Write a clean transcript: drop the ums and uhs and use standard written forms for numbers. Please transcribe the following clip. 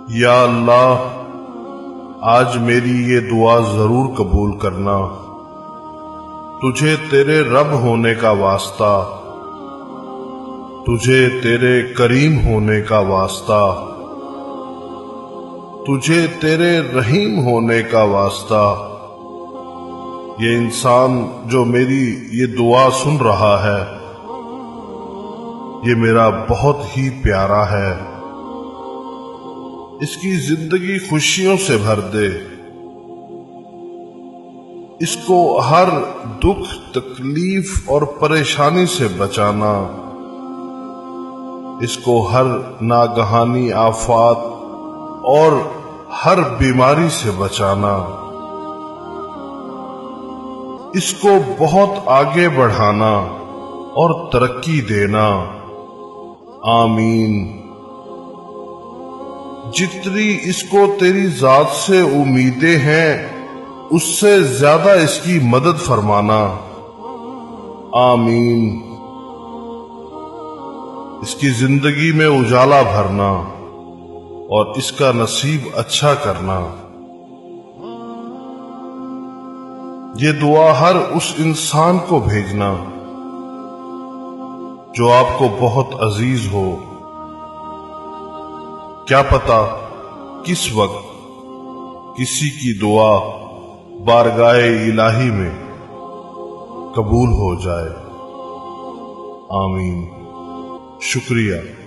یا اللہ آج میری یہ دعا ضرور قبول کرنا، تجھے تیرے رب ہونے کا واسطہ، تجھے تیرے کریم ہونے کا واسطہ، تجھے تیرے رحیم ہونے کا واسطہ۔ یہ انسان جو میری یہ دعا سن رہا ہے، یہ میرا بہت ہی پیارا ہے، اس کی زندگی خوشیوں سے بھر دے، اس کو ہر دکھ تکلیف اور پریشانی سے بچانا، اس کو ہر ناگہانی آفات اور ہر بیماری سے بچانا، اس کو بہت آگے بڑھانا اور ترقی دینا۔ آمین۔ جتنی اس کو تیری ذات سے امیدیں ہیں اس سے زیادہ اس کی مدد فرمانا۔ آمین۔ اس کی زندگی میں اجالا بھرنا اور اس کا نصیب اچھا کرنا۔ یہ دعا ہر اس انسان کو بھیجنا جو آپ کو بہت عزیز ہو۔ کیا پتا کس وقت کسی کی دعا بارگاہ الہی میں قبول ہو جائے۔ آمین۔ شکریہ۔